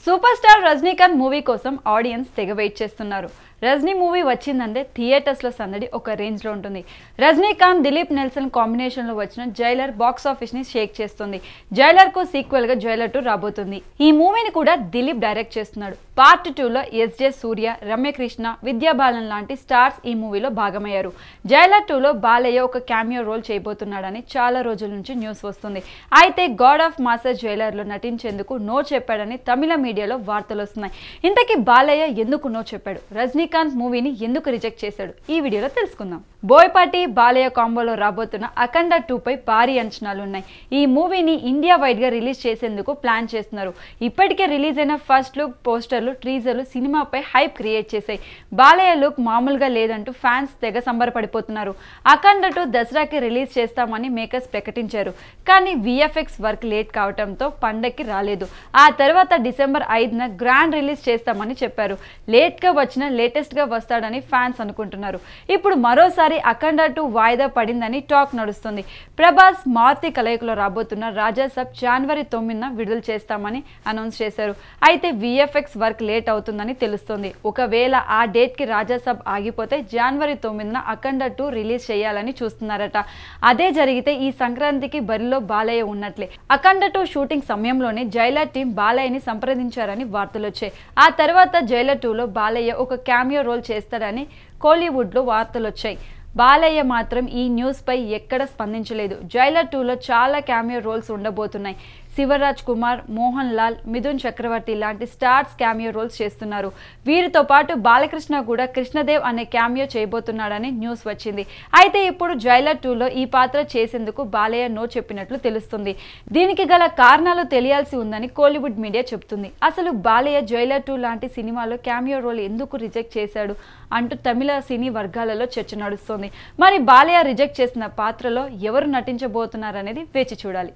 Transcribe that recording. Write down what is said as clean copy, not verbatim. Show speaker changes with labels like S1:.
S1: Super star Rajinikanth movie కోసం audience తెగ wait చేస్తున్నారు. రజనీ మూవీ వచ్చిందంటే థియేటర్స్ లో సందడి ఒక రేంజ్ లో ఉంటుంది. రజనీకాంత్ దిలీప్ నెల్సన్ కాంబినేషన్ లో వచ్చిన జైలర్ బాక్స్ ఆఫీస్ ని షేక్ చేస్తుంది. జైలర్ కు సీక్వెల్ గా జైలర్ 2 రాబోతుంది. ఈ మూవీని కూడా దిలీప్ డైరెక్ట్ చేస్తున్నాడు. పార్ట్ 2 లో ఎస్జే సూర్య, రమ్యకృష్ణ, విద్యా బాలన్ లాంటి స్టార్స్ ఈ మూవీలో భాగమయ్యారు. జైలర్ 2 లో బాలయ్య ఒక క్యామియో రోల్ చేయబోతున్నాడని చాలా రోజుల నుంచి న్యూస్ వస్తుంది. అయితే గాడ్ ఆఫ్ మాస్టర్ జైలర్ లో నటించేందుకు నో చెప్పాడని తమిళ మీడియాలో వార్తలు వస్తున్నాయి. ఇంతకీ బాలయ్య ఎందుకు నో చెప్పాడు? రజనీకాంత్ మూవీని ఎందుకు రిజెక్ట్ చేశాడు? ఈ వీడియోలో తెలుసుకుందాం. బోయపాటి బాలయ్య కాంబోలో రాబోతున్న అఖండ 2 పై భారీ అంచనాలు ఉన్నాయి. ఈ మూవీని ఇండియా వైడ్ గా రిలీజ్ చేసేందుకు ప్లాన్ చేస్తున్నారు. ఇప్పటికే రిలీజ్ అయిన ఫస్ట్ లుక్, పోస్టర్లు, ట్రీజర్లు సినిమాపై హైప్ క్రియేట్ చేశాయి. బాలయ్య లుక్ మామూలుగా లేదంటూ ఫ్యాన్స్ తెగ సంబరపడిపోతున్నారు. అఖండ 2 దసరాకి రిలీజ్ చేస్తామని మేకర్స్ ప్రకటించారు. కానీ విఎఫ్ఎక్స్ వర్క్ లేట్ కావడంతో పండక్కి రాలేదు. ఆ తర్వాత డిసెంబర్ 5న గ్రాండ్ రిలీజ్ చేస్తామని చెప్పారు. లేట్ గా వచ్చినా లేటెస్ట్ గా వస్తాడని ఫ్యాన్స్ అనుకుంటున్నారు. ఇప్పుడు మరోసారి అఖండ 2 వాయిదా పడిందని టాక్ నడుస్తుంది. ప్రభాస్, మారుతి కలయికలో రాబోతున్న రాజాసాబ్ జనవరి 9న విడుదల చేస్తామని అనౌన్స్ చేశారు. అయితే విఎఫ్ఎక్స్ వర్క్ లేట్ అవుతుందని తెలుస్తుంది. ఒకవేళ ఆ డేట్ కి రాజాసాబ్ ఆగిపోతే జనవరి 9న అఖండ 2 రిలీజ్ చేయాలని చూస్తున్నారట. అదే జరిగితే ఈ సంక్రాంతికి బరిలో బాలయ్య ఉన్నట్లే. అఖండ 2 షూటింగ్ సమయంలోనే జైలర్ టీం బాలయ్యని సంప్రదించారని వార్తలు వచ్చాయి. ఆ తర్వాత జైలర్ 2లో బాలయ్య ఒక క్యామియో రోల్ చేస్తాడని కోలీవుడ్ లో వార్తలు వచ్చాయి. బాలయ్య మాత్రం ఈ న్యూస్ పై ఎక్కడ స్పందించలేదు. జైలర్ 2లో చాలా క్యామియో రోల్స్ ఉండబోతున్నాయి. శివరాజ్ కుమార్, మోహన్ లాల్, మిథున్ చక్రవర్తి లాంటి స్టార్స్ క్యామియో రోల్స్ చేస్తున్నారు. వీరితో పాటు బాలకృష్ణ కూడా కృష్ణదేవ్ అనే క్యామియో చేయబోతున్నాడని న్యూస్ వచ్చింది. అయితే ఇప్పుడు జైలర్ 2లో ఈ పాత్ర చేసేందుకు బాలయ్య నో చెప్పినట్లు తెలుస్తుంది. దీనికి గల కారణాలు తెలియాల్సి ఉందని కోలీవుడ్ మీడియా చెబుతుంది. అసలు బాలయ్య జైలర్ 2 లాంటి సినిమాలో క్యామియో రోల్ ఎందుకు రిజెక్ట్ చేశాడు అంటూ తమిళ సినీ వర్గాలలో చర్చ నడుస్తోంది. మరి బాలయ్య రిజెక్ట్ చేసిన పాత్రలో ఎవరు నటించబోతున్నారనేది వేచి చూడాలి.